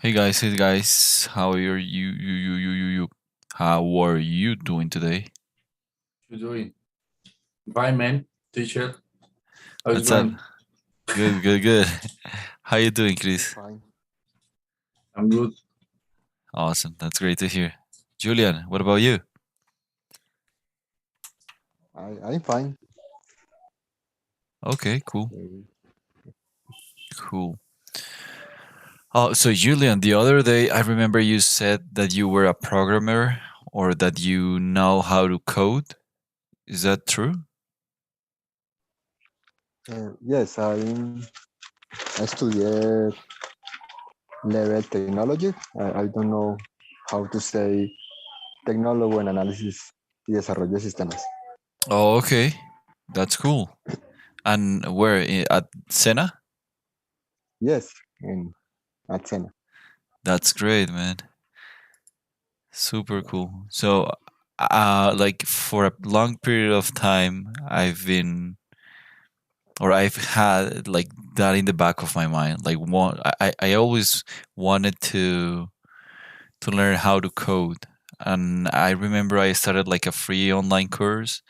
Hey guys, how are you? How are you doing today? You doing? Bye, man. Teacher, how's it What's up? going? Good. How you doing, I'm Chris? fine. I'm good. Awesome. That's great to hear. Julian, what about you? I'm fine. Okay, cool, Uh, cool. Oh, so Julian, the other day I remember you said that you were a programmer or that you know how to code. Is that true? yes, I studied level technology. I don't know how to say tecnólogo en análisis y desarrollo de sistemas. Oh, okay. That's cool. And where at Sena? Yes, in at Sena. That's great, man. Super Yes. cool. So, like for a long period of time, I've had like that in the back of my mind. Like I always wanted to learn how to code, and I remember I started like a free online course,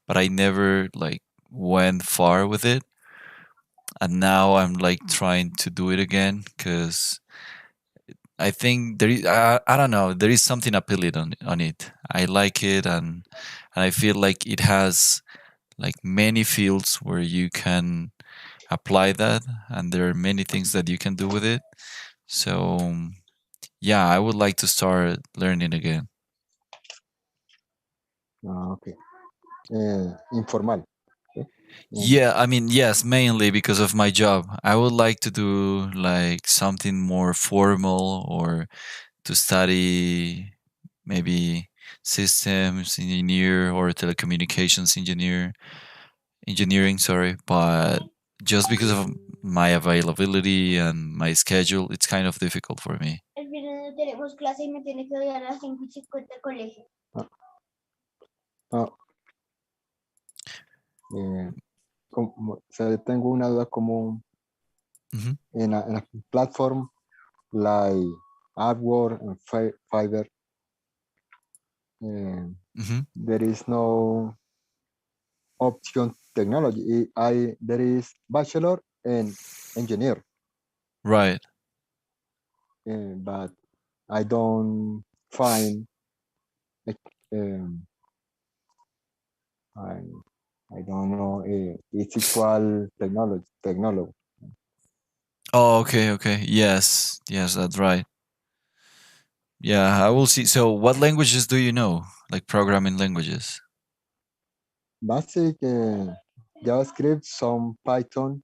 but I never like went far with it. And now I'm like trying to do it again because I think I don't know, there is something appealing on it. I like it, and I feel like it has like many fields where you can apply that, and there are many things that you can do with it. So yeah, I would like to start learning again. Okay. Informal. Okay. Mm, Yeah, I mean, yes, mainly because of my job. I would like to do like something more formal or to study maybe systems engineer or telecommunications engineering, sorry, but just because of my availability and my schedule, it's kind of difficult for me. El viernes no tenemos clase y me tiene que llegar a las 5:50 al colegio. ah, ah, o sea, tengo una duda como Mhm. en la platform like Upwork and Fiverr. eh, Mhm. there is no option technology. There is bachelor and engineer, Right. but I don't find like, um, I I don't know. It's equal technology. Oh, okay. Yes, that's right. Yeah, I will see. So, what languages do you know? Like programming languages? Basic JavaScript, some Python,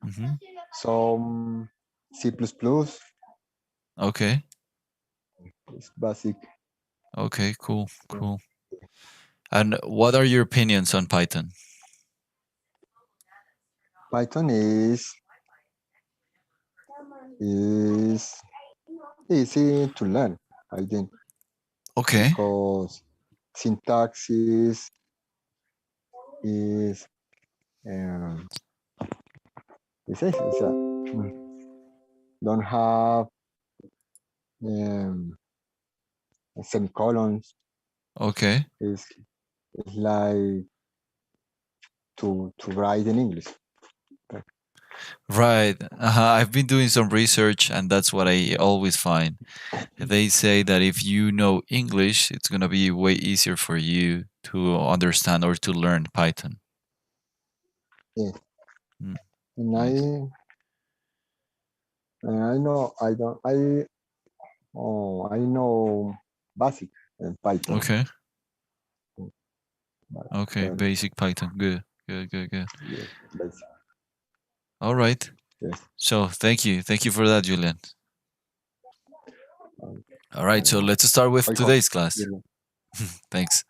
Mhm. some C++. Okay. It's basic. Okay, Uh, cool. And what are your opinions on Python? Python is easy to learn, I think, Okay. because syntax is um, don't have um, semicolons. Okay. It's, it's like to write in English. Right. I've been doing some research, and that's what I always find. They say that if you know English, it's going to be way easier for you to understand or to learn Python. Yeah. Mm, And nice. I know I don't I know basic Python. Okay. But, Okay. Basic Python. Good. yes, basic. All right. Yes. So thank you for that, Julian. Um, All right. So let's start with I hope today's class. you Thanks.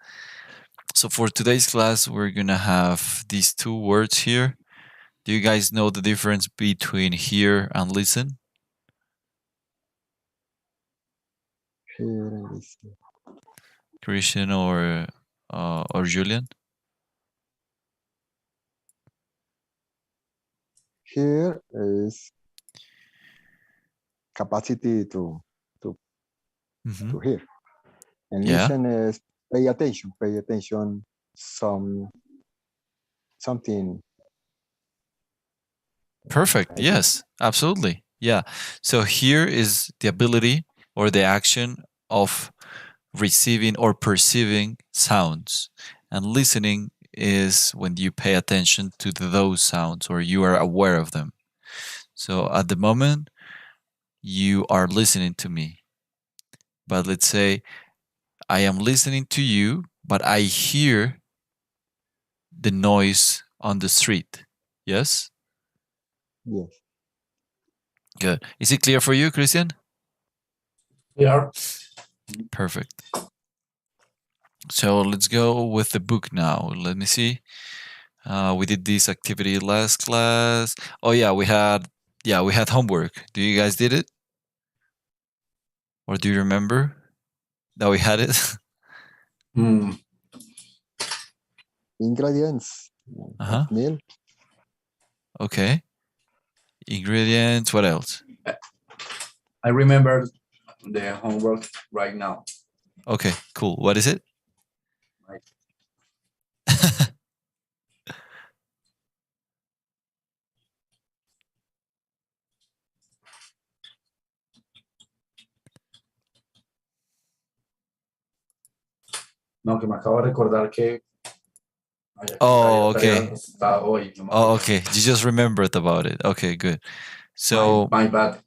So for today's class, we're gonna have these two words here. Do you guys know the difference between hear and listen? here and listen. Christian or Julian? Here is capacity to Mhm. hear. And Yeah. listen is pay attention something. Perfect. I think. Yes, absolutely. Yeah. So here is the ability or the action of receiving or perceiving sounds. And listening is when you pay attention to those sounds or you are aware of them. So at the moment, you are listening to me. But let's say I am listening to you, but I hear the noise on the street. Yes? Yes. Good. Is it clear for you, Christian? Clear. Perfect. So let's go with the book now. Let me see. We did this activity last class. Oh we had homework. Do you guys did it? Or do you remember that we had it? Mm, Ingredients Uh-huh. of meal. Okay. Ingredients, what else? I remember the homework right now. Okay, cool. What is it? Right. No, que me acabo de recordar que Oh, había tarea okay. hasta hoy. No me Oh, acuerdo. okay. You just remembered about it. Okay, good. So My bad.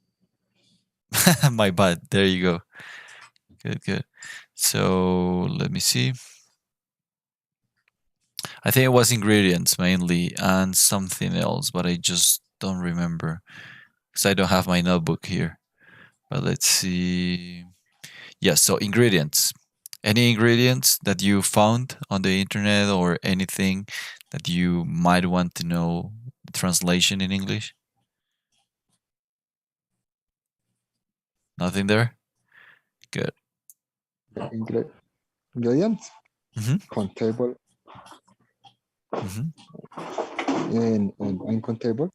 my bad. There you go. Good, good. So let me see. I think it was ingredients mainly and something else, but I just don't remember because I don't have my notebook here. But let's see. Yes, so ingredients. Any ingredients that you found on the internet or anything that you might want to know the translation in English? Nothing there? Good. Ingredients. Mhm. Countable Mhm. and uncountable.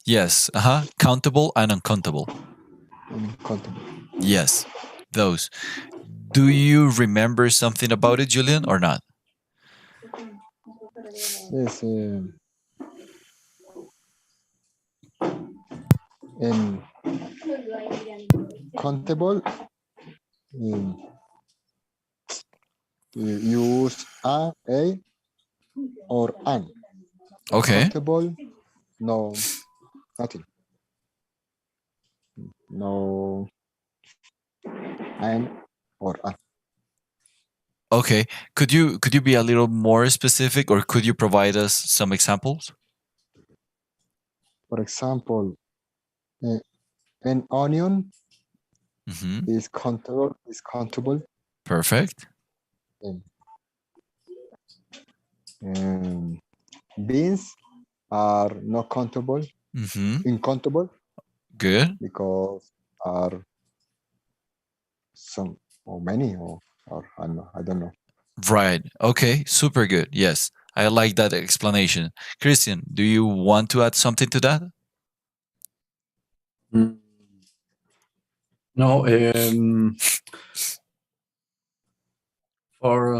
Yes, countable and uncountable. Uncountable. Yes, those. Do you remember something about it, Julian, or not? Yes. And countable. Use a or an. Okay. Countable. No. Nothing. No. An or a. Okay. Could you be a little more specific or could you provide us some examples? For example, an onion Mhm. is countable. Is countable. Perfect. Um, beans are not countable, Mhm. uncountable Good. because are some or many or I don't know. Right. Okay. Super good. Yes. I like that explanation. Christian, do you want to add something to that? Mm. No, for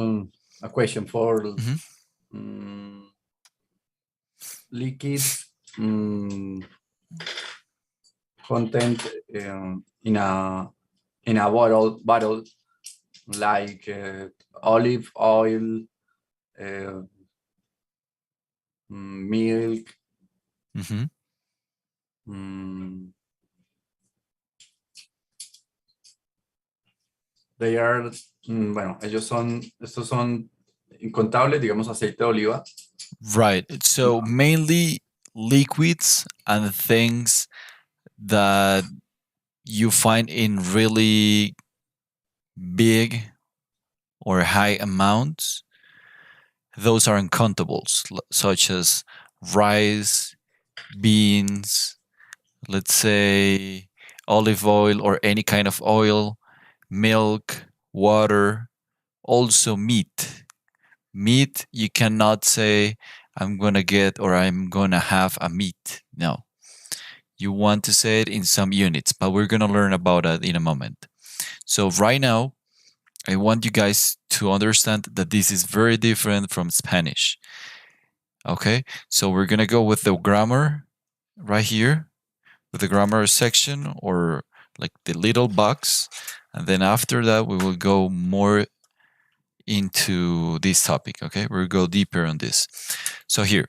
a question for Mhm. liquids content in a bottle like olive oil, uh, milk. Mhm. mm, they are, bueno, estos son incontables, digamos aceite de oliva. Right. So mainly liquids and things that you find in really big or high amounts. Those are uncountables, such as rice, beans, let's say olive oil or any kind of oil, milk, water, also meat. Meat, you cannot say, I'm gonna get or I'm gonna have a meat. No. you want to say it in some units, but we're going to learn about it in a moment. So right now, I want you guys to understand that this is very different from Spanish. Okay, so we're going to go with the grammar right here, with the grammar section, or like the little box. And then after that, we will go more into this topic. Okay, we'll go deeper on this. So here,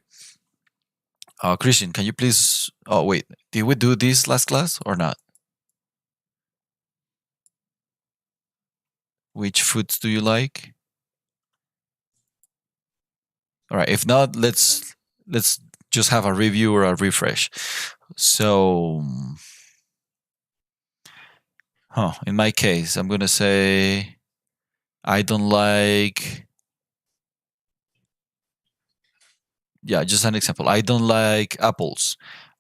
Christian, can you please, oh wait, did we do this last class or not? Which foods do you like? All right, if not, let's just have a review or a refresh. So, in my case, I'm going to say I don't like, yeah, just an example. I don't like apples,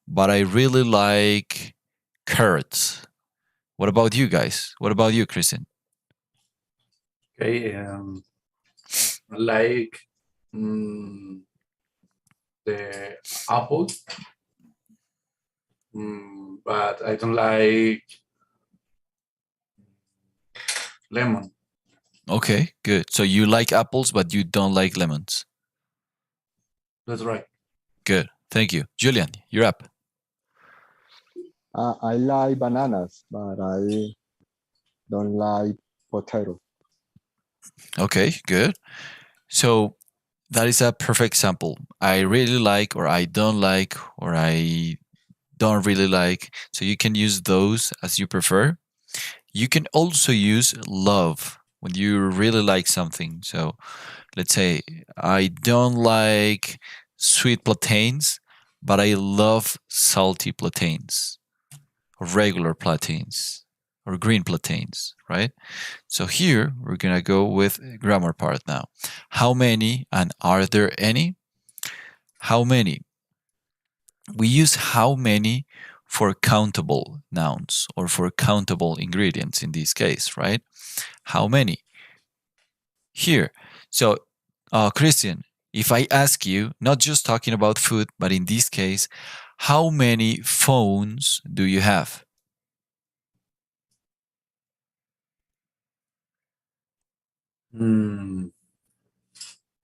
but I really like carrots. What about you guys? What about you, Christian? Okay, I like the apple, but I don't like lemon. Okay, good. So you like apples, but you don't like lemons. That's right. Good. Thank you. Julian, you're up. I like bananas, but I don't like potato. Okay, good. So that is a perfect example. I really like, or I don't like, or I don't really like. So you can use those as you prefer. You can also use love when you really like something. So let's say I don't like sweet plantains, but I love salty plantains, or regular plantains, or green plantains, right? So here we're gonna go with grammar part now. How many and are there any? How many? We use how many for countable nouns or for countable ingredients in this case, right? How many? Here. So, Christian, if I ask you, not just talking about food, but in this case, how many phones do you have?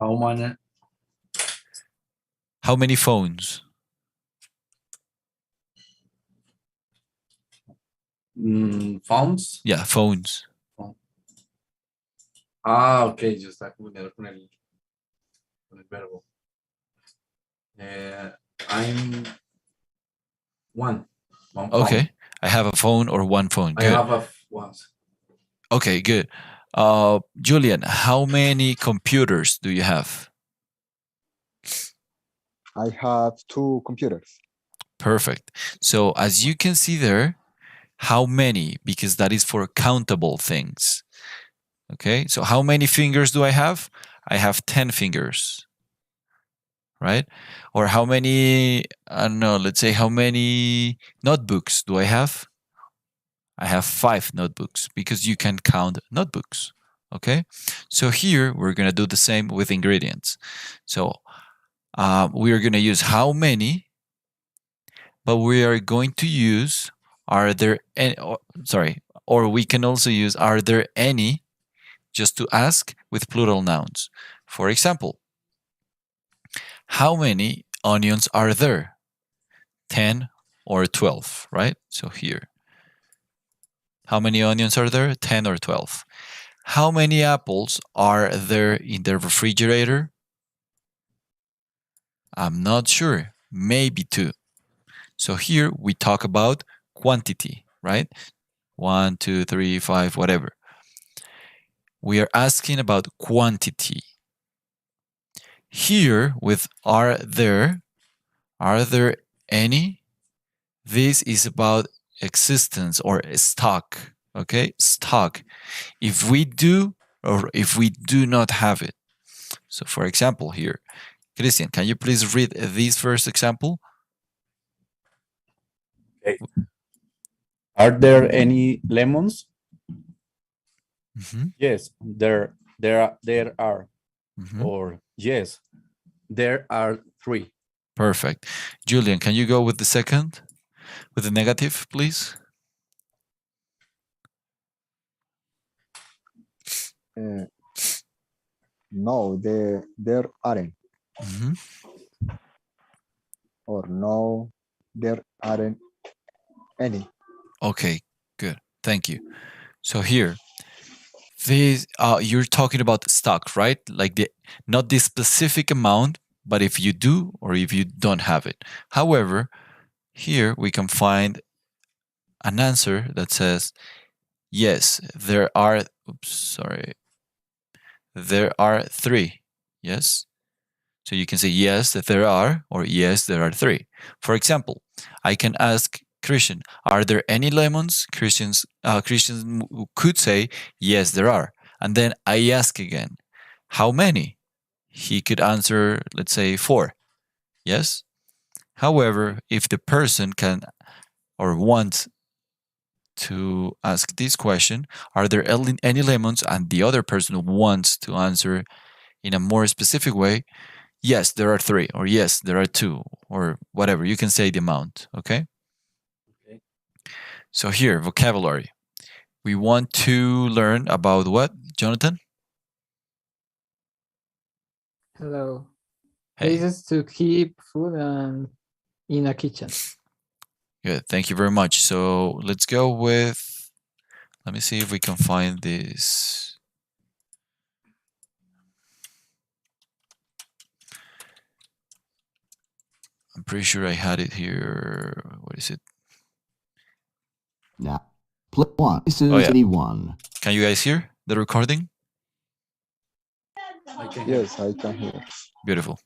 How many? How many phones? Phones? Yeah, phones. Ok, yo estaba confundiendo con el verbo. I'm one. One phone. Okay, I have a phone or one phone. I Good. have a one. Okay, good. Julian, how many computers do you have? I have 2 computers. Perfect. So as you can see there, how many? Because that is for countable things. Okay, so how many fingers do I have? I have 10 fingers, right? Or how many, I don't know, let's say how many notebooks do I have? I have 5 notebooks because you can count notebooks. Okay, so here we're going to do the same with ingredients. So we are going to use how many, but we are going to use are there any, or we can also use are there any, just to ask with plural nouns. For example, how many onions are there? 10 or 12, right? So here, how many onions are there? 10 or 12. How many apples are there in the refrigerator? I'm not sure. Maybe 2. So here we talk about quantity, right? 1, 2, 3, 5, whatever. We are asking about quantity. Here with are there any? This is about existence or stock, okay? Stock. If we do or if we do not have it. So for example here, Christian, can you please read this first example? Okay. Are there any lemons? Yes, there are. Or yes, there are 3. Perfect. Julian, can you go with the second? With the negative, please. No, there aren't. Mm-hmm. Or no, there aren't any. Okay, good. Thank you. So here, this you're talking about stock, right? Like the not the specific amount, but if you do or if you don't have it. However, here we can find an answer that says, yes, there are, oops, sorry, there are 3. Yes. So you can say yes, that there are, or yes, there are 3. For example, I can ask Christian, are there any lemons? Christian could say, yes, there are. And then I ask again, how many? He could answer, let's say 4. Yes. However, if the person can or wants to ask this question, are there any lemons? And the other person wants to answer in a more specific way, yes, there are 3, or yes, there are 2, or whatever. You can say the amount, okay? Okay. So here, vocabulary. We want to learn about what, Jonathan? Hello. Hey, Places to keep food and in a kitchen. good. Thank you very much. So let's go with, let me see if we can find this. I'm pretty sure I had it here. What is it? Now, play 1. This is Oh, yeah. anyone. Can you guys hear the recording? I can hear. Yes, I can hear. Beautiful.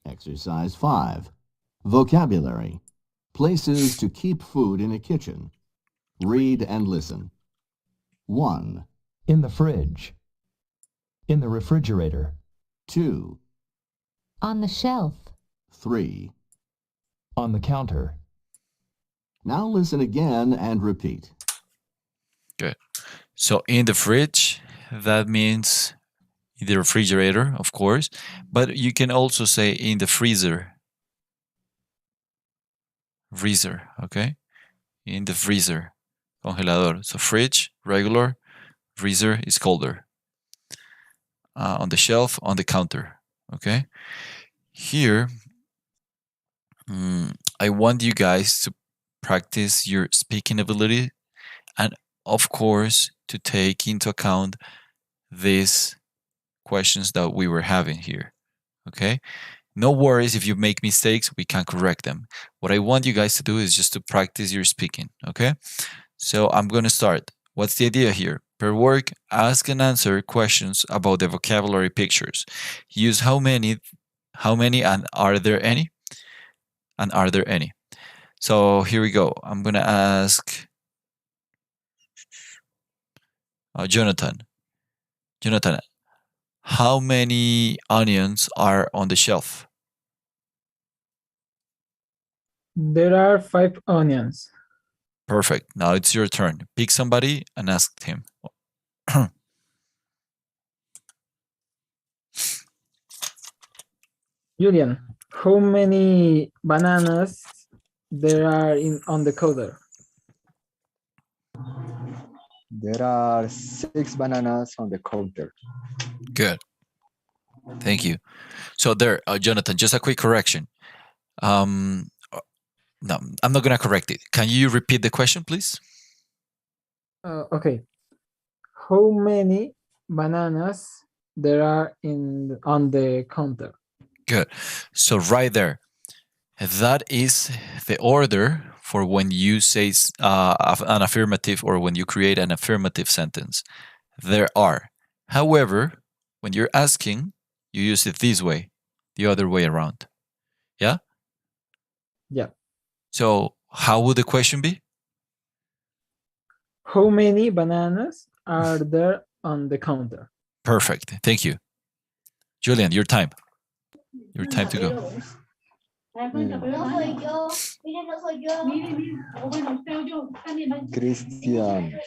Exercise 5. Vocabulary. Places to keep food in a kitchen. Read and listen. 1, In the fridge. In the refrigerator. 2, On the shelf. 3. On the counter. Now listen again and repeat. Good. So in the fridge, that means in the refrigerator, of course, but you can also say in the freezer. Freezer, okay? In the freezer, congelador. So fridge, regular, freezer is colder. On the shelf, on the counter, okay? Here, I want you guys to practice your speaking ability and, of course, to take into account these questions that we were having here, okay? No worries if you make mistakes, we can correct them. What I want you guys to do is just to practice your speaking, okay? So I'm going to start. What's the idea here? Per work, ask and answer questions about the vocabulary pictures. Use how many, and are there any? And are there any? So here we go. I'm going to ask Jonathan. Jonathan, how many onions are on the shelf? There are 5 onions. Perfect. Now it's your turn. Pick somebody and ask him. Julian, how many bananas there are on the counter? There are 6 bananas on the counter. Good. Thank you. So there, Jonathan, just a quick correction. No, I'm not going to correct it. Can you repeat the question, please? Okay. How many bananas there are on the counter? Good. So right there, that is the order for when you say an affirmative or when you create an affirmative sentence. There are. However, when you're asking, you use it this way, the other way around. Yeah? Yeah. So how would the question be? How many bananas are there on the counter? Perfect. Thank you. Julian, your time. Your time to go. No soy yo. Mire, no soy yo. Christian,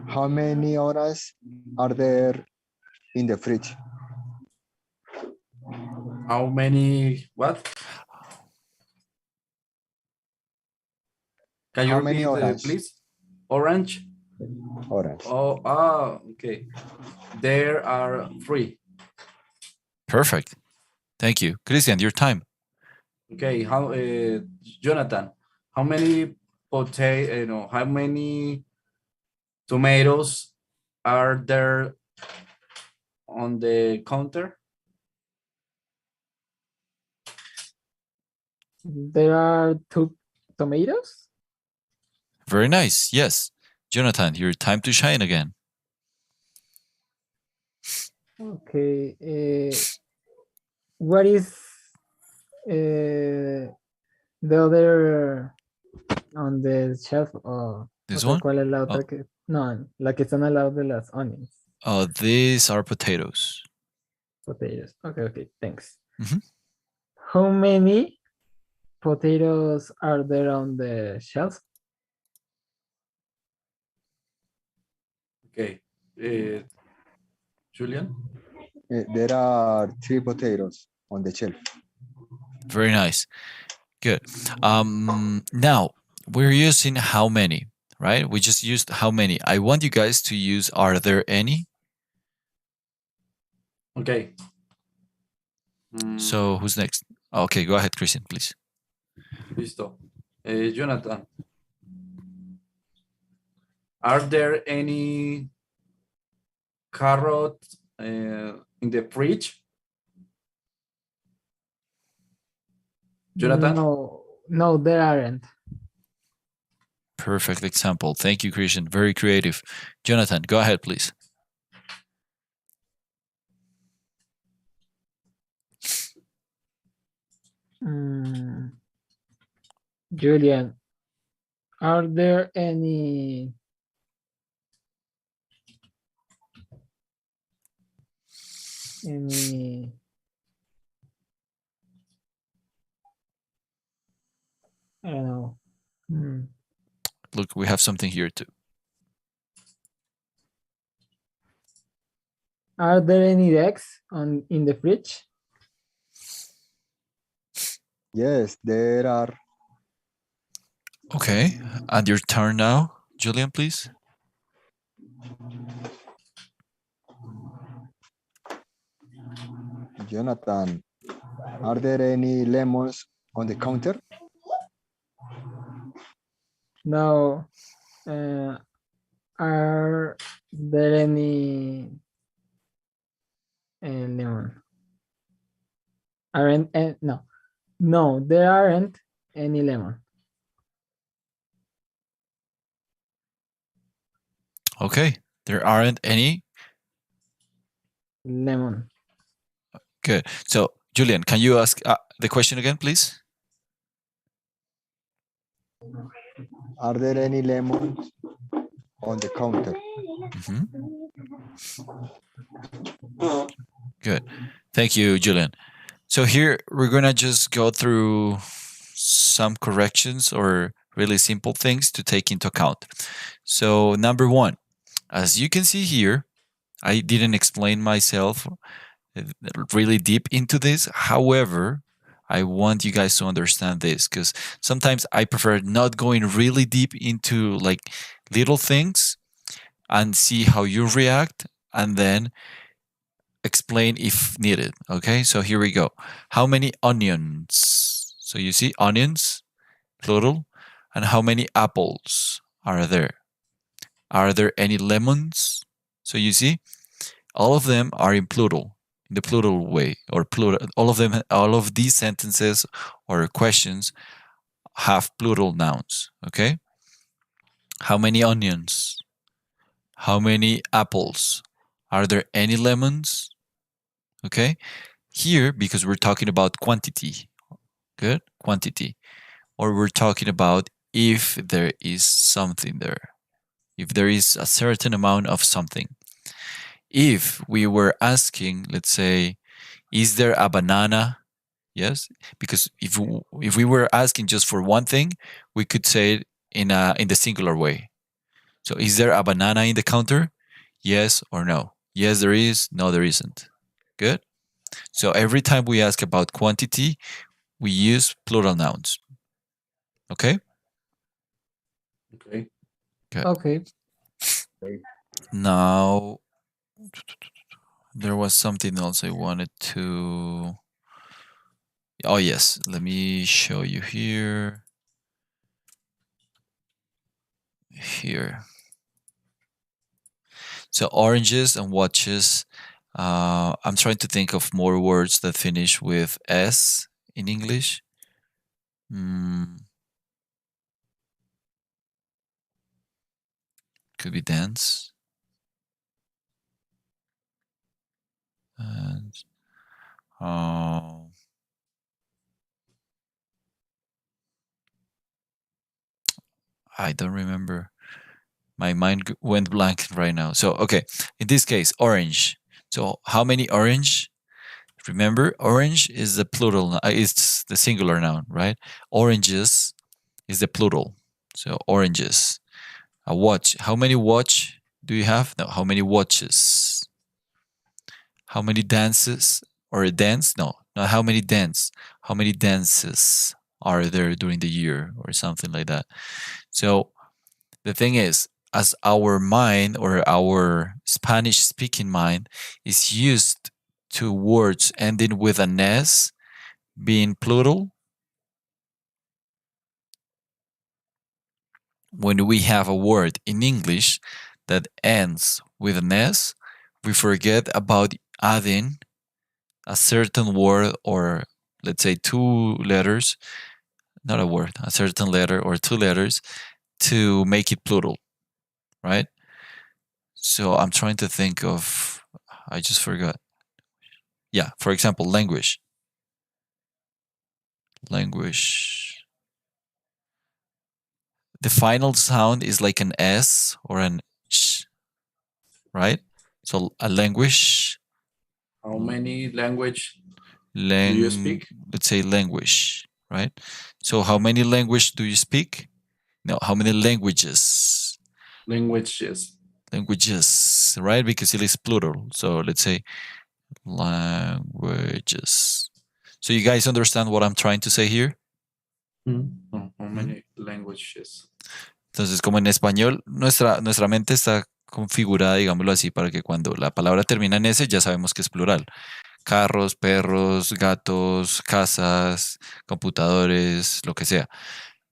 how many horas are there in the fridge? How many, what? Can you How many repeat, orange? please? Orange? Orange. Oh, okay. There are 3. Perfect. Thank you. Christian, your time. Okay, how, Jonathan, how many how many tomatoes are there on the counter? There are 2 tomatoes. Very nice. Yes. Jonathan, your time to shine again. Okay. What is the other on the shelf? This o sea, one? ¿cuál es la otra Oh. que? No, la que están al lado de las onions. These are potatoes. Potatoes. Okay, thanks. Mhm. How many potatoes are there on the shelf? Okay, Julian? There are 3 potatoes on the shelf. Very nice. Good. Now we're using how many, right? We just used how many. I want you guys to use are there any? Okay. So who's next? Okay, go ahead, Christian, please. Listo. Jonathan, are there any carrots in the fridge? Jonathan? No, there aren't. Perfect example. Thank you, Christian. Very creative. Jonathan, go ahead, please. Julian, are there any I don't know. Look, we have something here too. Are there any eggs in the fridge? Yes, there are. Okay, and your turn now, Julian, please. Jonathan, are there any lemons on the counter? No. Are there any lemon? Aren't no, there aren't any lemon. Okay, there aren't any. Lemon. Good. So, Julian, can you ask the question again, please? Are there any lemons on the counter? Good. Thank you, Julian. So here we're gonna just go through some corrections or really simple things to take into account. So number 1, as you can see here, I didn't explain myself really deep into this. However, I want you guys to understand this because sometimes I prefer not going really deep into like little things and see how you react and then explain if needed. Okay, so here we go. How many onions? So you see onions, plural, and how many apples are there? Are there any lemons? So you see, all of them are in plural, in the plural way, or plural. All of these sentences or questions have plural nouns. Okay. How many onions? How many apples? Are there any lemons? Okay. Here, because we're talking about quantity, good, quantity, or we're talking about if there is something there, if there is a certain amount of something. If we were asking, let's say, is there a banana? Yes, because if we were asking just for one thing, we could say it in the singular way. So, is there a banana in the counter? Yes or no? Yes, there is. No, there isn't. Good. So every time we ask about quantity, we use plural nouns. Okay? Okay. Okay. Now, there was something else I wanted to. Oh, yes. Let me show you here. Here. So, oranges and watches. I'm trying to think of more words that finish with S in English. Could be dance. And I don't remember. My mind went blank right now. So, okay, in this case, orange. So, how many orange? Remember, orange is the plural. It's the singular noun, right? Oranges is the plural. So, oranges. A watch. How many watch do you have? No, how many watches? How many dances or a dance? No, not how many dance. How many dances are there during the year or something like that? So the thing is, as our mind or our Spanish speaking mind is used to words ending with an S being plural, when we have a word in English that ends with an S, we forget about adding a certain word or let's say two letters, not a word, a certain letter or two letters to make it plural, right? So I'm trying to think of, I just forgot. Yeah, for example, language. Language. The final sound is like an S or an sh, right? So a language. How many language do you speak? Let's say language, right? So how many language do you speak? No, how many languages? Languages. Languages, right? Because it is plural. So let's say languages. So you guys understand what I'm trying to say here? How many languages? Entonces, como en español, nuestra mente está configurada, digámoslo así, para que cuando la palabra termina en S ya sabemos que es plural. Carros, perros, gatos, casas, computadores, lo que sea.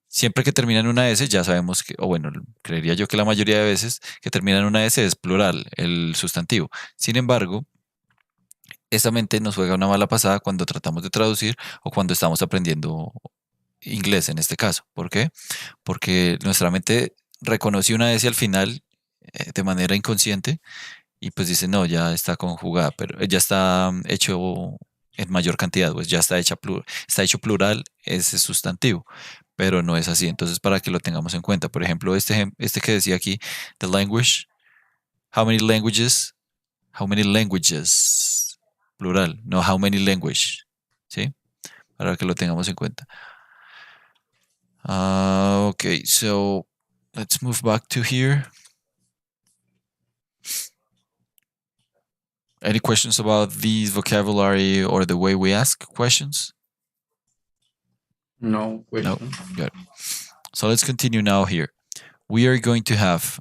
Siempre que termina en una S ya sabemos que, o bueno, creería yo que la mayoría de veces que termina en una S es plural, el sustantivo. Sin embargo, esta mente nos juega una mala pasada cuando tratamos de traducir o cuando estamos aprendiendo inglés en este caso. ¿Por qué? Porque nuestra mente reconoció una S al final de manera inconsciente y pues dice, no, ya está conjugada, pero ya está hecho en mayor cantidad, pues ya está está hecho plural ese sustantivo, pero no es así. Entonces, para que lo tengamos en cuenta, por ejemplo, este que decía aquí, the language, how many languages, how many languages, plural, no how many language, ¿sí? Para que lo tengamos en cuenta. Okay, so let's move back to here. Any questions about these vocabulary or the way we ask questions? No question. No, good. So let's continue now here. We are going to have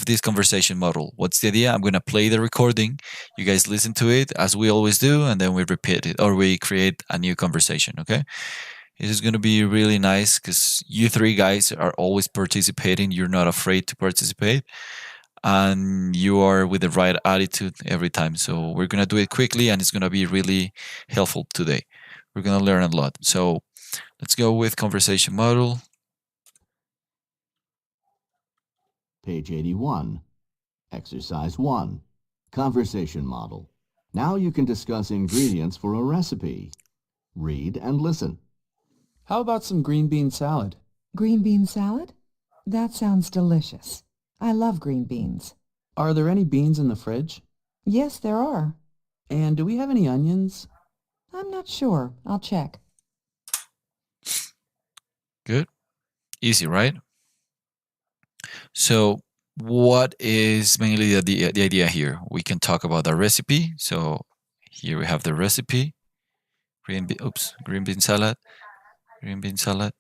this conversation model. What's the idea? I'm going to play the recording. You guys listen to it as we always do, and then we repeat it or we create a new conversation, okay? It is going to be really nice because you three guys are always participating. You're not afraid to participate and you are with the right attitude every time. So we're going to do it quickly and it's going to be really helpful today. We're going to learn a lot. So let's go with conversation model. Page 81. Exercise 1. Conversation model. Now you can discuss ingredients for a recipe. Read and listen. How about some green bean salad? Green bean salad? That sounds delicious. I love green beans. Are there any beans in the fridge? Yes, there are. And do we have any onions? I'm not sure. I'll check. Good. Easy, right? So what is mainly the idea here? We can talk about the recipe. So here we have the recipe. Green bean salad. Green bean salad.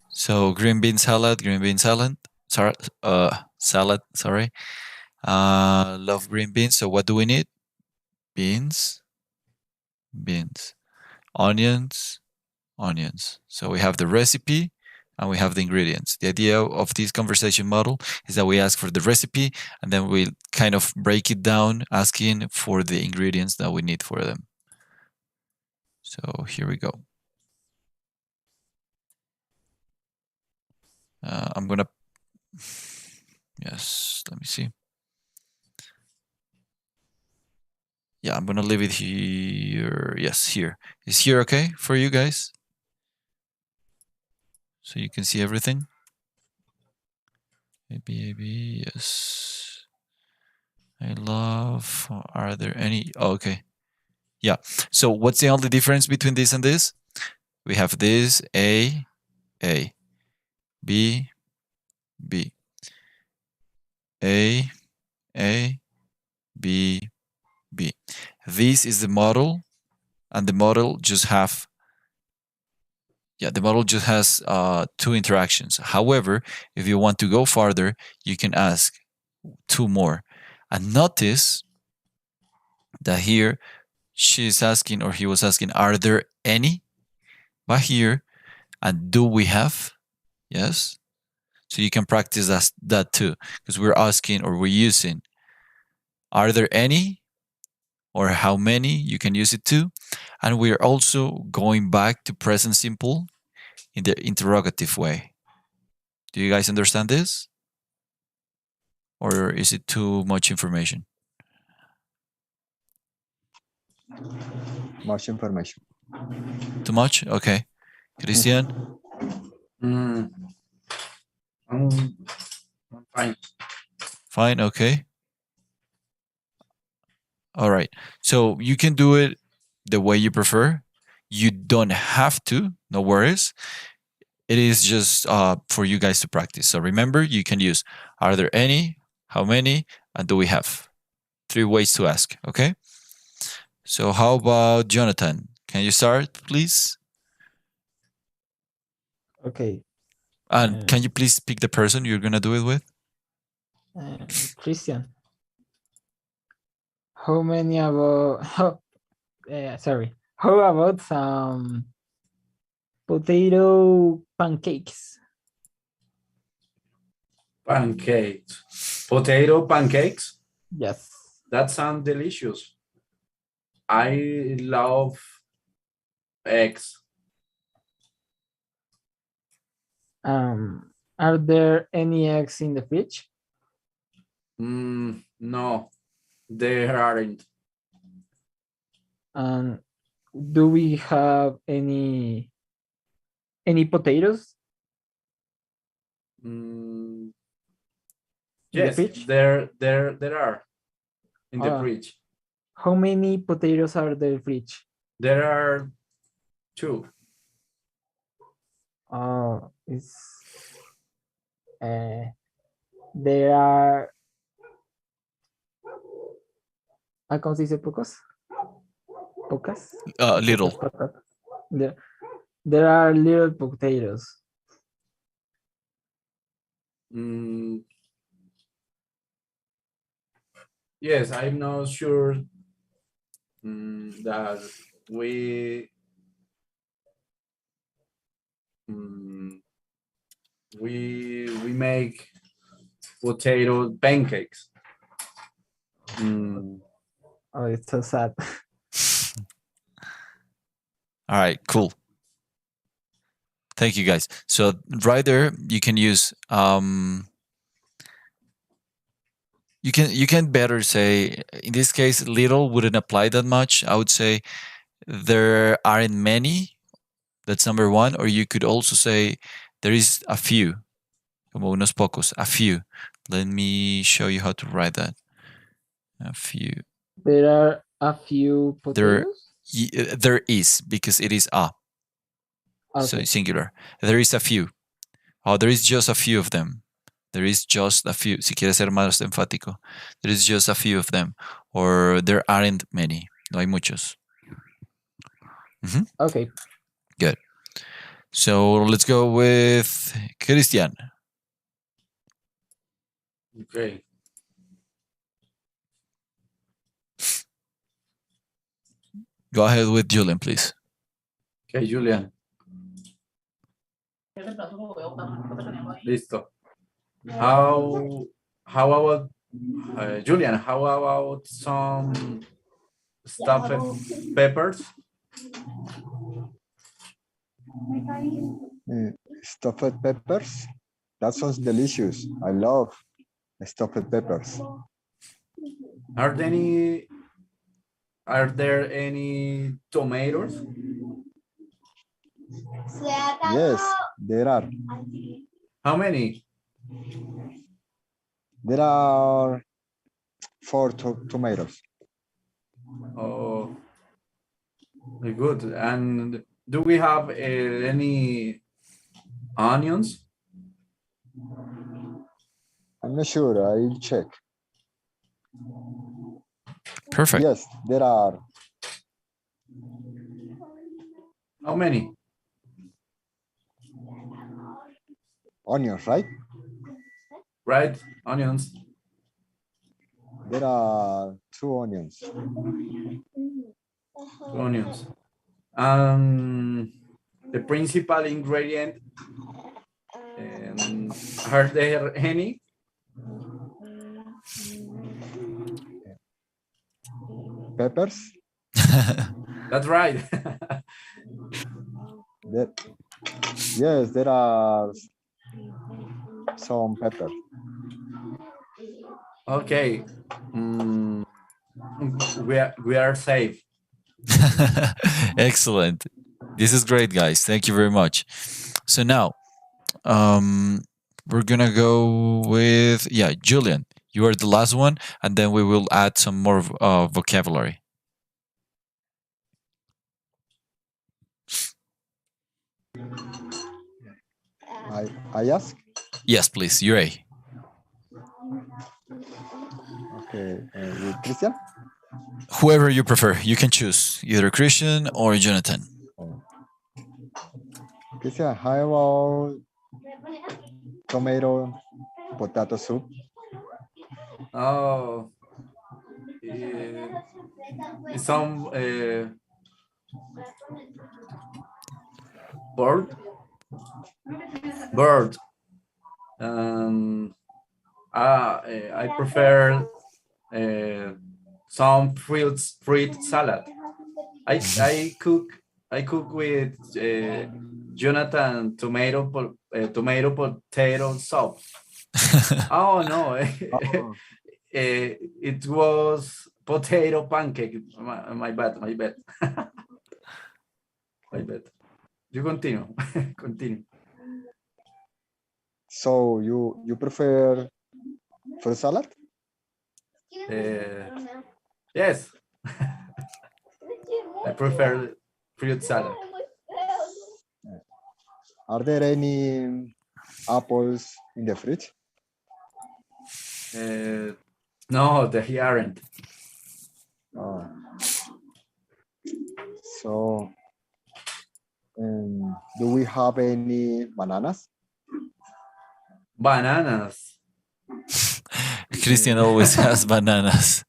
So green bean salad. Sorry, salad. Sorry. Love green beans. So what do we need? Beans. Onions. So we have the recipe and we have the ingredients. The idea of this conversation model is that we ask for the recipe and then we kind of break it down, asking for the ingredients that we need for them. So here we go. I'm gonna, yes, let me see. Yeah, I'm gonna leave it here. Yes, here. Is here okay for you guys? So you can see everything? AB, yes. I love, are there any, oh, okay. Yeah, so what's the only difference between this and this? We have this, A, B, B. A, B, B. This is the model, and the model just have, the model just has two interactions. However, if you want to go farther, you can ask two more. And notice that here she's asking, or he was asking, are there any? But here, and do we have? Yes. So you can practice that too, because we're asking or we're using, are there any? Or how many? You can use it too. And we're also going back to present simple in the interrogative way. Do you guys understand this? Or is it too much information? Much information. Too much? Okay. Christian? I'm fine. Fine, okay. All right. So you can do it the way you prefer. You don't have to, no worries. It is just for you guys to practice. So remember, you can use, are there any, how many, and do we have? 3 ways to ask, okay? So how about Jonathan? Can you start, please? Okay. And can you please pick the person you're going to do it with? Christian. How many about, sorry. How about some potato pancakes? Pancakes. Potato pancakes? Yes. That sounds delicious. I love eggs. Are there any eggs in the fridge? No, there aren't. Do we have any potatoes? Yes, there are in the fridge. How many potatoes are there in the fridge? There are 2. There are. ¿Cómo se dice pocos? Pocas? Little. There are little potatoes. Yes, I'm not sure that we make potato pancakes. Oh, it's so sad. All right, cool. Thank you, guys. So right there, you can use you can better say, in this case, little wouldn't apply that much. I would say there aren't many. That's number one. Or you could also say there is a few. Como unos pocos, a few. Let me show you how to write that. A few. There are a few potatoes? There is, because it is a. Okay. So singular. There is a few. Oh, there is just a few of them. There is just a few. Si quieres ser más enfático, there is just a few of them, or there aren't many. No hay muchos. Okay. Good. So let's go with Christian. Okay. Go ahead with Julian, please. Okay, Julian. Listo. How about Julian? How about some stuffed peppers? Stuffed peppers? That sounds delicious. I love stuffed peppers. Are there any tomatoes? Yes, there are. How many? There are 4 tomatoes. Oh, very good. And do we have any onions? I'm not sure. I'll check. Perfect. Yes, there are. How many? Onions, right? Right, onions. There are 2 onions. 2 onions. The principal ingredient, are there any? Peppers? That's right. Yes, there are some peppers. Okay. We are safe. Excellent. This is great, guys. Thank you very much. So now, we're gonna go with Julian. You are the last one, and then we will add some more vocabulary. I ask? Yes, please. You're A. Okay, with Christian? Whoever you prefer, you can choose either Christian or Jonathan. Christian, how about tomato potato soup? Oh, some bird. I prefer some fruit salad. I cook with Jonathan tomato potato soup. Oh no, it was potato pancake. My bad. My bad. You continue. Continue. So you prefer fruit salad? Yes. I prefer fruit salad. Are there any apples in the fridge? No, they aren't. Oh. So, do we have any bananas? Bananas. Christian always has bananas.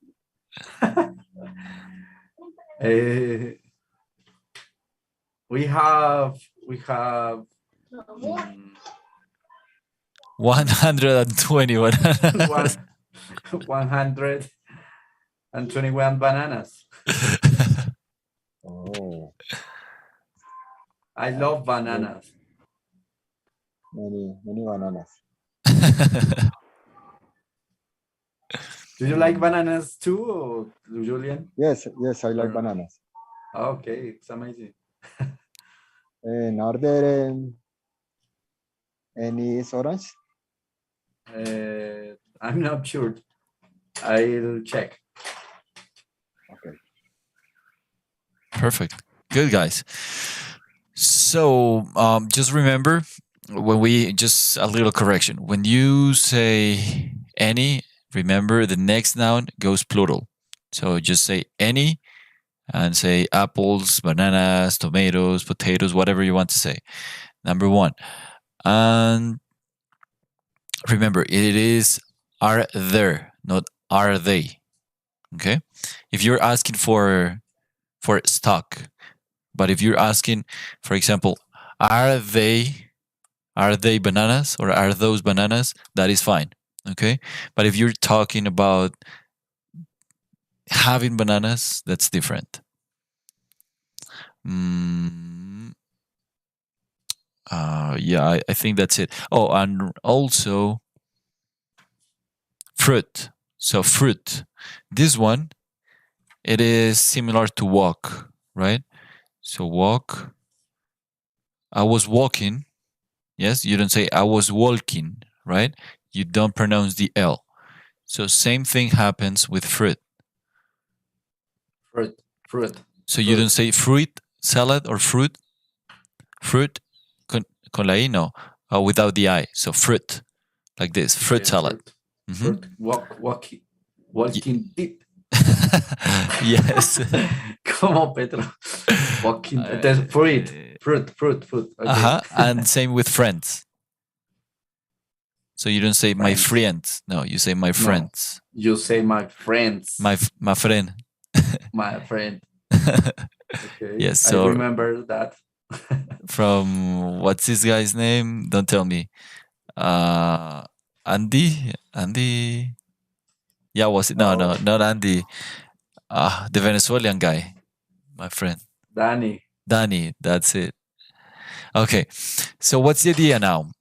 We have 120 bananas. 121 bananas. Oh, I love bananas. many bananas. Do you like bananas too, Julian? Yes, I like bananas. Okay, it's amazing. And are there any orange? I'm not sure. I'll check. Okay. Perfect. Good, guys. So just remember, when we just a little correction. When you say any, remember the next noun goes plural. So just say any and say apples, bananas, tomatoes, potatoes, whatever you want to say. Number one. And remember, it is are there, not are they. Okay? If you're asking for stock, but if you're asking, for example, are they bananas or are those bananas, that is fine. Okay? But if you're talking about having bananas, that's different. Yeah, I think that's it. Oh, and also fruit. So fruit. This one, it is similar to walk, right? So walk. I was walking. Yes, you don't say I was walking, right? You don't pronounce the L. So same thing happens with fruit. Fruit. So you don't say fruit salad or fruit. Fruit con la I, no, without the I. So fruit, like this, fruit salad. Fruit. Walking deep. Yes. Como Petro. Walking. Fruit. Okay. And same with friends. So you don't say my friends. No, you say my friends. No, you say my friends. My friend. My friend. Okay. Yes. So I remember that. From what's this guy's name? Don't tell me. Andy. Yeah, was it? No, not Andy. The Venezuelan guy, my friend. Danny. That's it. Okay. So what's the idea now?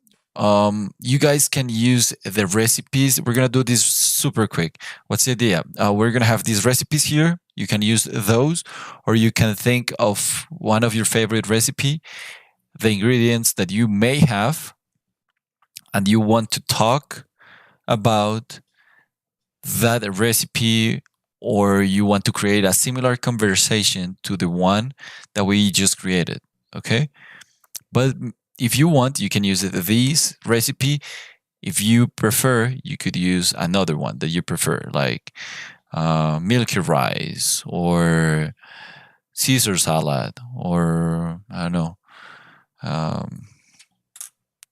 You guys can use the recipes. We're gonna do this super quick. What's the idea? We're gonna have these recipes here. You can use those, or you can think of one of your favorite recipe, the ingredients that you may have, and you want to talk about that recipe, or you want to create a similar conversation to the one that we just created. Okay, but if you want, you can use this recipe. If you prefer, you could use another one that you prefer, like milky rice or Caesar salad, or I don't know,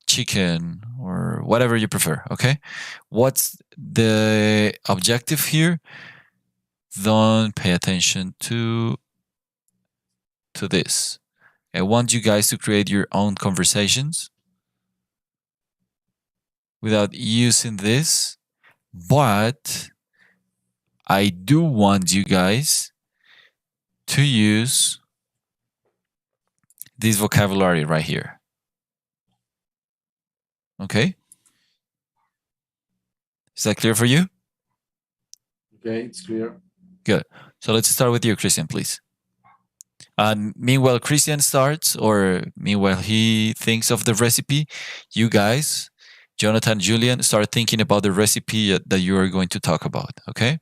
chicken, or whatever you prefer. Okay, what's the objective here? Don't pay attention to this. I want you guys to create your own conversations without using this, but I do want you guys to use this vocabulary right here. Okay? Is that clear for you? Okay, it's clear. Good. So let's start with you, Christian, please. And meanwhile, Christian starts, or meanwhile he thinks of the recipe, you guys, Jonathan, Julian, start thinking about the recipe that you are going to talk about. Okay?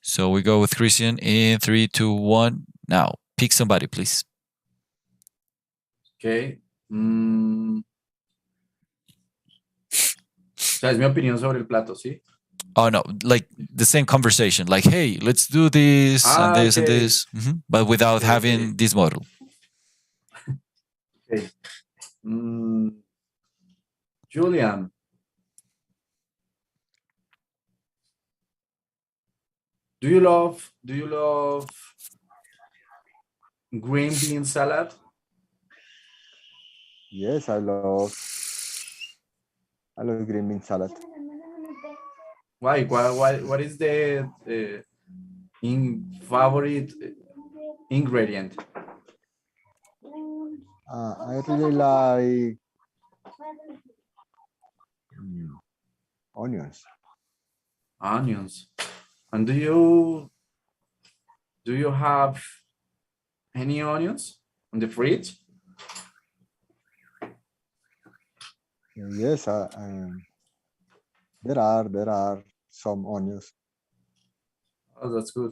So we go with Christian in 3, 2, 1. Now, pick somebody, please. Okay. O sea, es mi opinión sobre el plato, ¿sí? Oh, no, like the same conversation. Like, hey, let's do this and this and this. But without having this model. Okay. Julian. Do you love green bean salad? Yes, I love green bean salad. Why? What is the favorite ingredient? I really like onions. Onions. And do you have any onions in the fridge? Yes, there are some onions. Oh, that's good.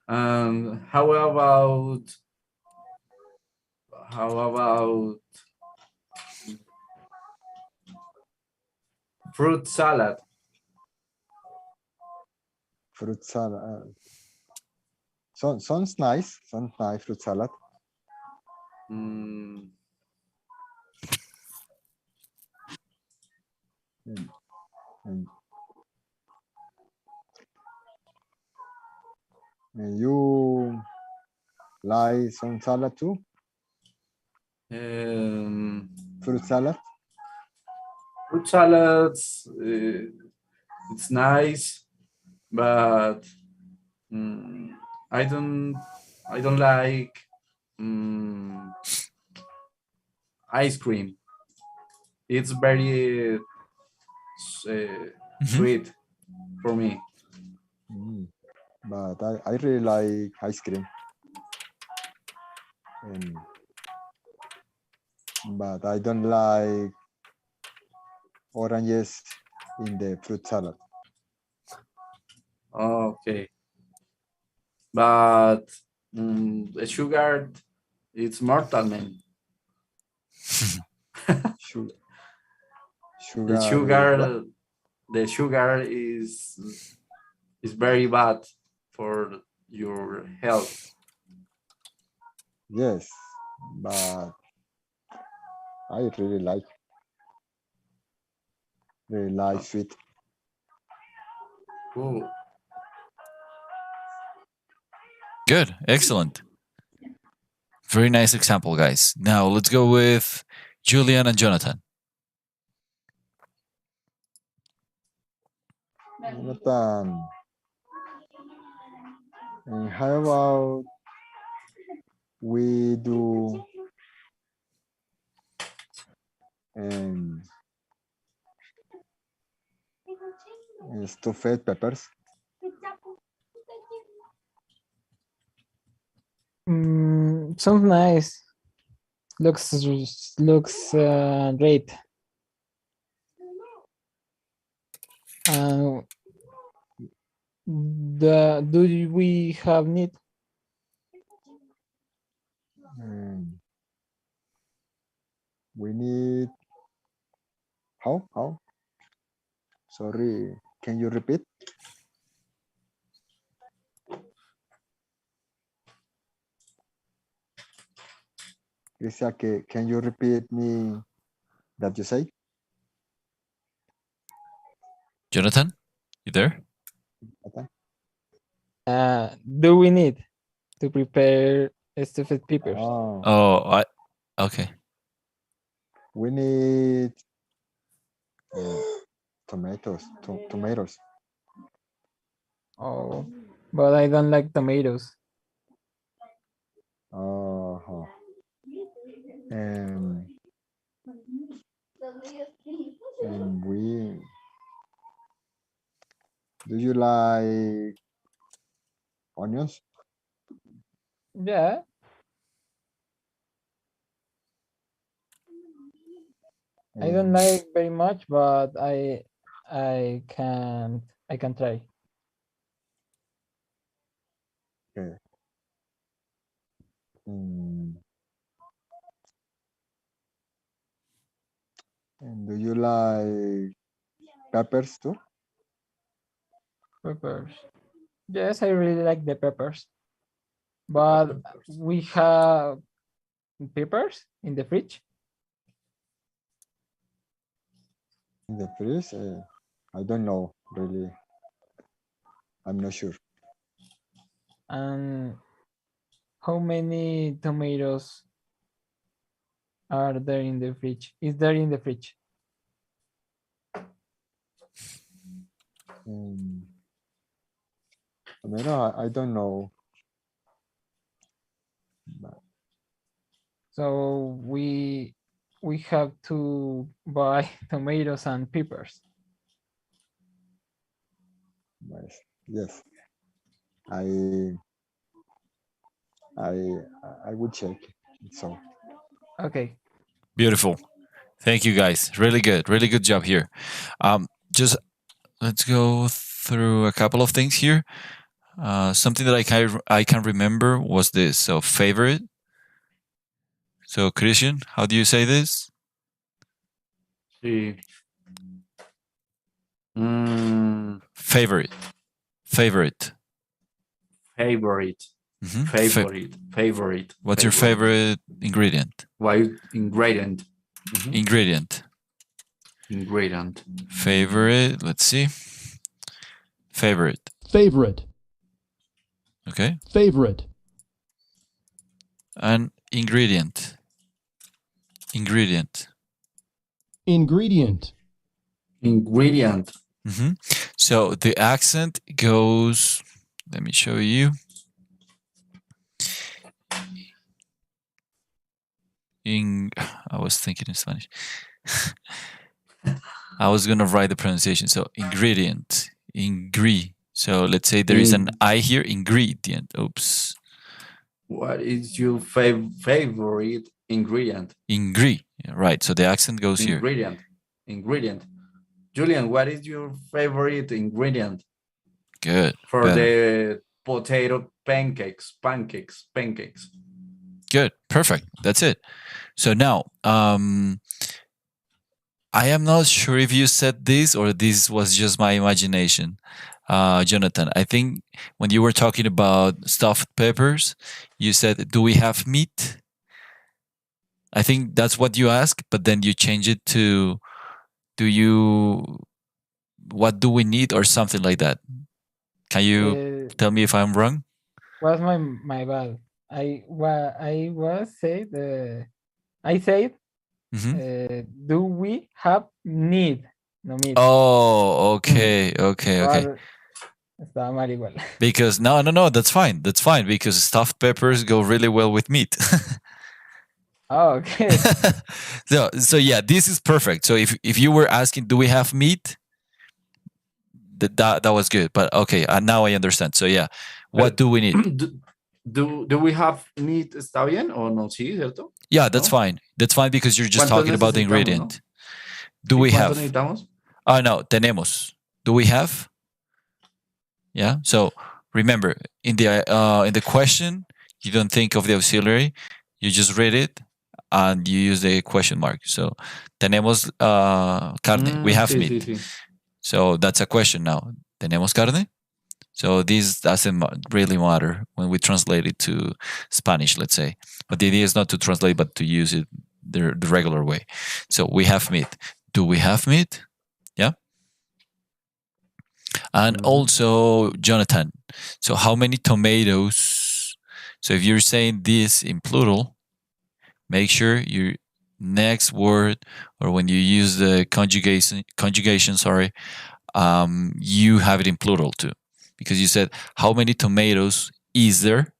How about Fruit salad. Fruit salad. Sounds nice. Sounds nice. Fruit salad. Mm, And you like some salad too? Fruit salad? Fruit salads, it's nice, but I don't like ice cream. It's very sweet for me. But I really like ice cream. But I don't like oranges in the fruit salad. Okay. But the sugar, it's mortal, man. The sugar is very bad for your health. Yes, but I really like sweet. Ooh. Good, excellent. Very nice example, guys. Now let's go with Julian and Jonathan. Jonathan, and how about we do stuffed peppers? Sounds nice. Looks great. Do we have need? We need how? Sorry, can you repeat? Lisa, can you repeat me that you say? Jonathan, you there? Do we need to prepare stuffed peppers? Okay. We need tomatoes. Tomatoes. Oh, but I don't like tomatoes. And do you like onions? Yeah. I don't like very much, but I can try. Okay. And do you like peppers too? Peppers. Yes, I really like the peppers. But we have peppers in the fridge. In the fridge? I don't know, really. I'm not sure. And how many tomatoes are there in the fridge? Is there in the fridge? Tomato, I don't know. So we have to buy tomatoes and peppers. Yes. I will check. So. Okay. Beautiful. Thank you, guys. Really good job here. Just let's go through a couple of things here. Something that I can remember was this. So favorite. So Christian, how do you say this? Sí. Favorite. Favorite. Favorite. Mhm. Favorite. What's your favorite ingredient? Why ingredient? Ingredient. Ingredient. Favorite. Let's see. Favorite. Favorite. Okay. Favorite. And ingredient. Ingredient. Ingredient. Ingredient. So the accent goes, let me show you. I was thinking in Spanish. I was going to write the pronunciation. So ingredient, So let's say there is an I here, ingredient. Oops. What is your favorite ingredient? Right. So the accent goes here. Ingredient. Julian, what is your favorite ingredient? Good. For the potato pancakes. Good. Perfect. That's it. So now, I am not sure if you said this or this was just my imagination, Jonathan. I think when you were talking about stuffed peppers, you said, do we have meat? I think that's what you asked, but then you change it to, what do we need or something like that? Can you tell me if I'm wrong? Was my bad. I said, do we have need? No meat. Oh, okay. Estaba mal igual. Because no, that's fine. That's fine because stuffed peppers go really well with meat. Oh, okay. So yeah, this is perfect. So if you were asking, do we have meat? That was good. But okay, now I understand. So yeah, what do we need? Do we have meat? ¿Está bien o no? Sí, ¿cierto? Yeah, that's fine. That's fine because you're just talking about the ingredient. ¿No? Do we have? Necesitamos? Oh no, tenemos. Do we have? Yeah. So remember, in the question, you don't think of the auxiliary. You just read it and you use the question mark. So tenemos carne. We have meat. Sí. So that's a question now. Tenemos carne? So this doesn't really matter when we translate it to Spanish, let's say. But the idea is not to translate, but to use it the regular way. So we have meat. Do we have meat? Yeah. And also, Jonathan, so how many tomatoes? So if you're saying this in plural, make sure your next word, or when you use the conjugation, you have it in plural too. Because you said, how many tomatoes is there?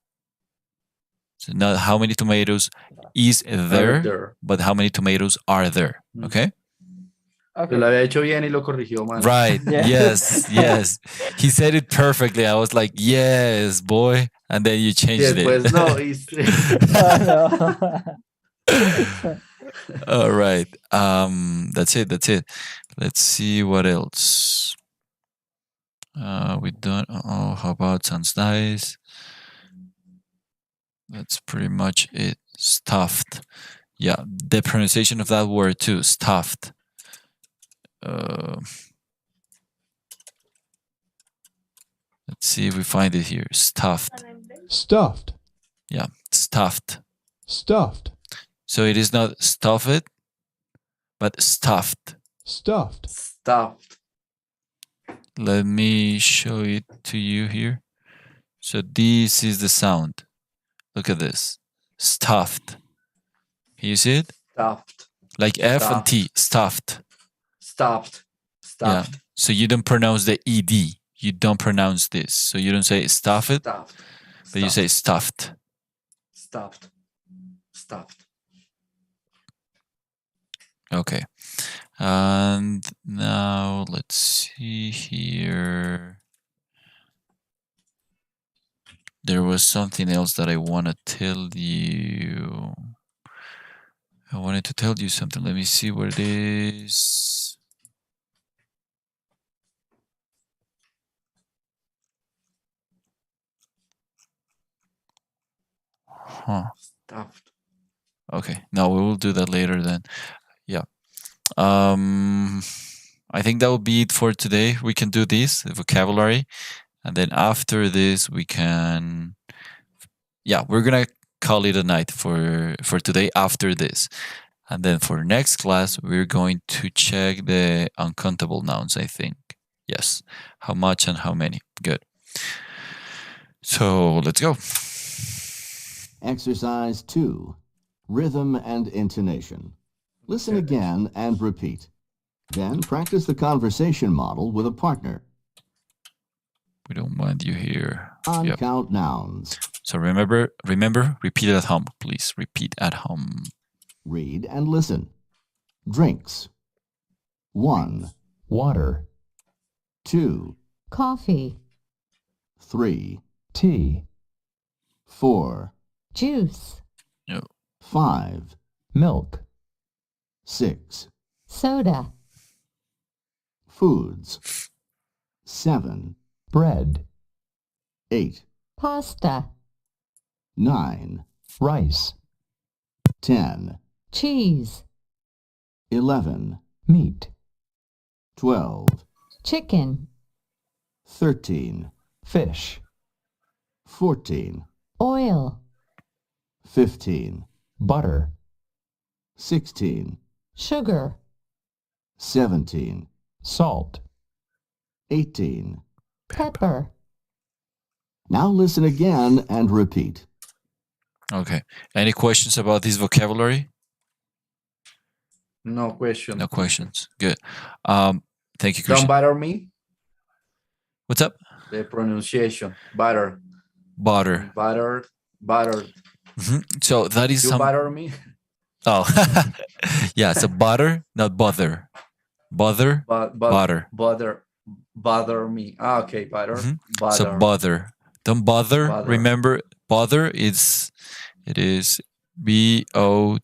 So not how many tomatoes is there, but how many tomatoes are there. Okay? Okay. Lo había hecho bien y lo corrigió mal. Right. Yes. He said it perfectly. I was like, yes, boy. And then you changed it. No. All right. That's it. Let's see what else. We done. Oh, how about sounds nice? That's pretty much it. Stuffed. Yeah, the pronunciation of that word too. Stuffed. Let's see if we find it here. Stuffed. Stuffed. Yeah, stuffed. Stuffed. So it is not stuffed, but stuffed. Stuffed. Stuffed. Let me show it to you here. So this is the sound. Look at this. Stuffed. Can you see it? Stuffed. Like F and T. Stuffed. Stuffed. Yeah. So you don't pronounce the ED. You don't pronounce this. So you don't say stuffed, but you say stuffed. Stuffed. Okay. And now let's see here. There was something else that I want to tell you. I wanted to tell you something. Let me see where it is. Huh. Stuffed. Okay. No, we will do that later then. Yeah. I think that will be it for today. We can do this, the vocabulary. And then after this, we can, yeah, we're going to call it a night for today after this. And then for next class, we're going to check the uncountable nouns, I think. Yes. How much and how many. Good. So let's go. Exercise 2. Rhythm and intonation. Listen again and repeat. Then practice the conversation model with a partner. We don't want you here. Uncount nouns. So remember, repeat at home, please. Repeat at home. Read and listen. Drinks. 1, Water. 2, Coffee. 3, Tea. 4, Juice. 5, Milk. 6. Soda. Foods. 7, Bread. 8, Pasta. 9, Rice. 10, Cheese. 11, Meat. 12, Chicken. 13, Fish. 14, Oil. 15, Butter. 16, Sugar. 17, Salt. 18. Pepper. Now listen again and repeat. Okay. Any questions about this vocabulary? No question. No questions. Good. Thank you, Don't Christian. bother me. What's up? The pronunciation. Butter. Butter. Butter. Butter. So that is You some. butter me. Oh, yeah. So butter, not bother. Bother, butter. Bother me. Ah, okay, butter. Bother. So bother. Don't bother. Bother. Remember, bother it is BOTHER.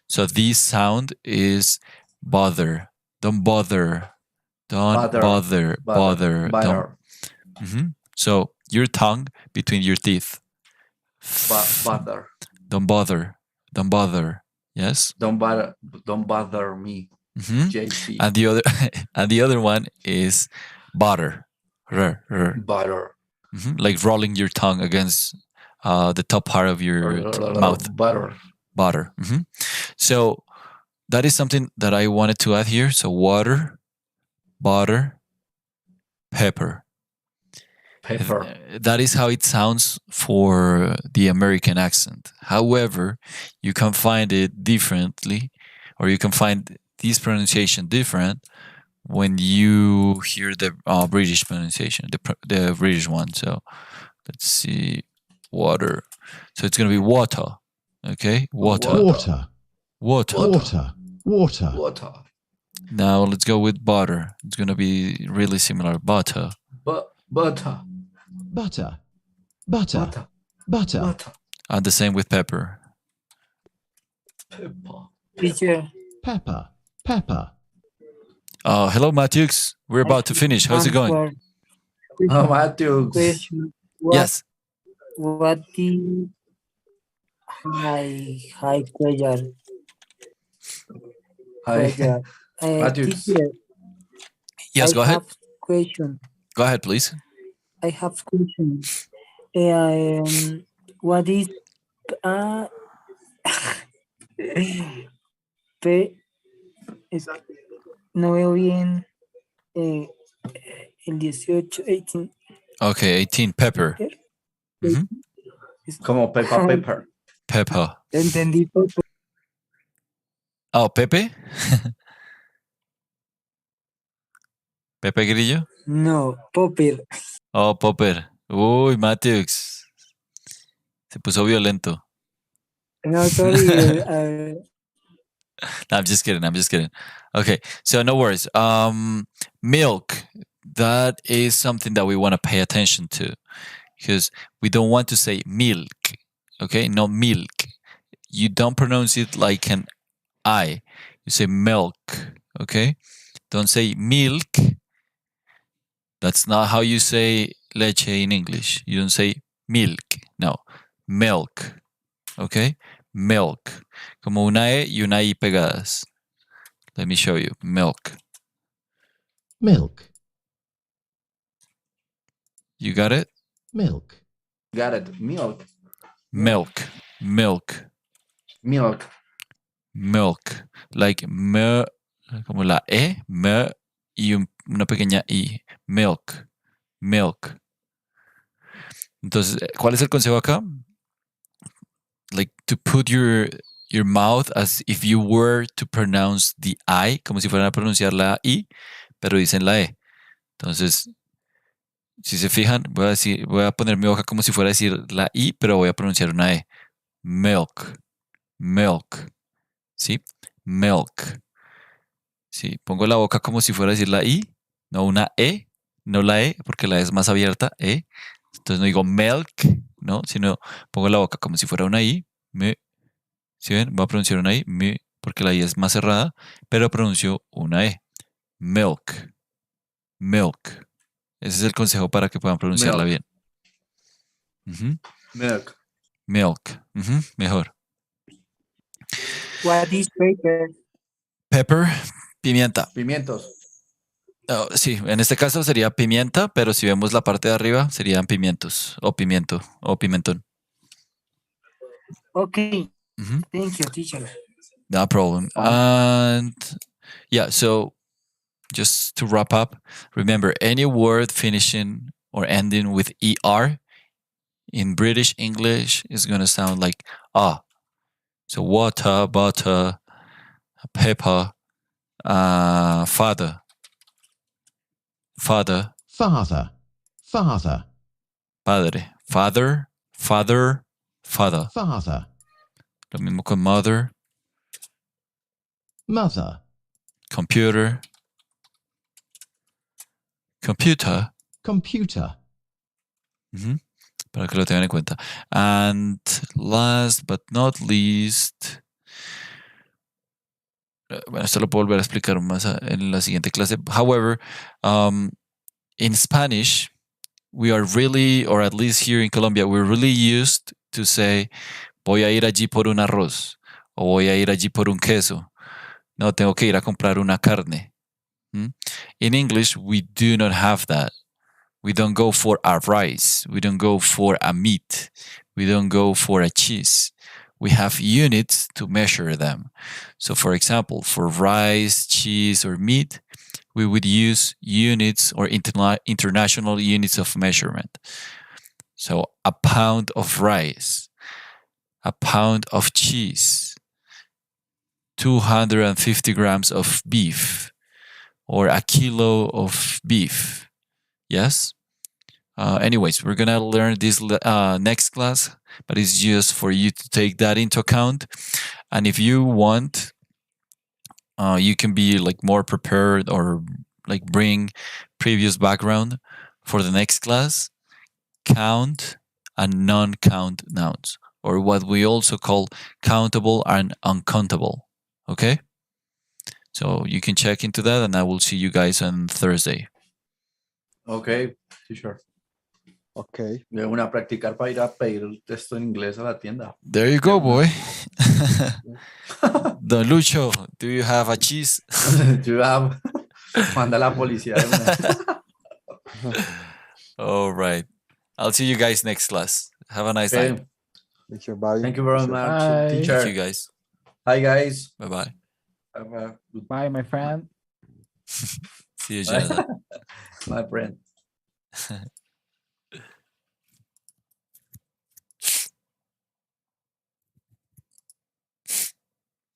So this sound is bother. Don't bother. Don't bother. Bother. Don't. So your tongue between your teeth. Bother. Don't bother. Don't bother. Yes. Don't bother me. JC. And the other one is butter. Butter. Like rolling your tongue against the top part of your mouth. Butter. So that is something that I wanted to add here. So water, butter, pepper. Pepper. That is how it sounds for the American accent. However, you can find it differently, or you can find this pronunciation different when you hear the British pronunciation, the British one. So let's see, water. So it's going to be water. Okay, water. Water. Water. Water. Water. Water. Now let's go with butter. It's going to be really similar. Butter. Butter. Butter. Butter. Butter. Butter. Butter. And the same with pepper. Pepper. Teacher. Pepper. Pepper. Hello, Matthews. We're about to finish. How's it going? Oh, Matthew. Question. Yes. What is high pressure? Hi. Matthews. Teacher, Yes, go ahead. Question. Go ahead, please. I have question. What is no veo bien el 18, 18. Okay, 18, pepper. Como pepper. Pepper. Entendí. Oh, Pepe? Pepe Grillo? No, popper. Oh, Popper. Uy, Matthews. Se puso violento. No, sorry. No, I'm just kidding. Okay, so no worries. Milk. That is something that we want to pay attention to because we don't want to say milk. Okay, no milk. You don't pronounce it like an I. You say milk. Okay, don't say milk. That's not how you say leche in English. You don't say milk. No, milk. Okay, milk. Como una E y una I pegadas. Let me show you. Milk. Milk. You got it? Milk. Got it. Milk. Milk. Milk. Milk. Milk. Like me, como la E, me y una pequeña I. Milk. Milk. Entonces, ¿cuál es el consejo acá? Like to put your mouth as if you were to pronounce the I, como si fueran a pronunciar la I, pero dicen la E. Entonces, si se fijan, voy a poner mi boca como si fuera a decir la I, pero voy a pronunciar una E. Milk. Milk. ¿Sí? Milk. Sí, pongo la boca como si fuera a decir la I, no una E, no la E, porque la E es más abierta, E. Entonces no digo milk, ¿no? Sino pongo la boca como si fuera una I, me. ¿Sí ven? Voy a pronunciar una I, me, porque la I es más cerrada, pero pronuncio una E. Milk. Milk. Ese es el consejo para que puedan pronunciarla Milk. bien. Milk. Milk. Mejor. What is paper? Pepper, pimienta. Pimientos. Oh, sí, en este caso sería pimienta, pero si vemos la parte de arriba serían pimientos o pimiento o pimentón. Okay. Thank you, teacher. No problem. And yeah, so just to wrap up, remember any word finishing or ending with ER in British English is going to sound like ah. So water, butter, pepper, father. Father. Father. Father. Padre. Father. Father. Father. Father. Lo mismo con mother. Mother. Computer. Computer. Computer. Para que lo tengan en cuenta. And last but not least, bueno, esto lo puedo volver a explicar más en la siguiente clase. However, in Spanish, we are really, or at least here in Colombia, we're really used to say, voy a ir allí por un arroz, o voy a ir allí por un queso. No, tengo que ir a comprar una carne. In English, we do not have that. We don't go for a rice. We don't go for a meat. We don't go for a cheese. We have units to measure them. So for example, for rice, cheese, or meat, we would use units or international units of measurement. So a pound of rice, a pound of cheese, 250 grams of beef, or a kilo of beef. Yes? Anyways, we're going to learn this next class, but it's just for you to take that into account. And if you want, you can be like more prepared or like bring previous background for the next class, count and non-count nouns, or what we also call countable and uncountable. Okay? So you can check into that, and I will see you guys on Thursday. Okay, teacher. Okay. De una practicar para ir a pedir el texto en inglés a la tienda. There you go, boy. Don Lucho, do you have a cheese? You have. Manda la policía. All right. I'll see you guys next class. Have a nice night. Thank you, bye. Thank you very much, Bye. teacher. Thank you, guys. Hi, guys. Bye-bye. Have a good Bye, my friend. See you, Jonathan. my friend.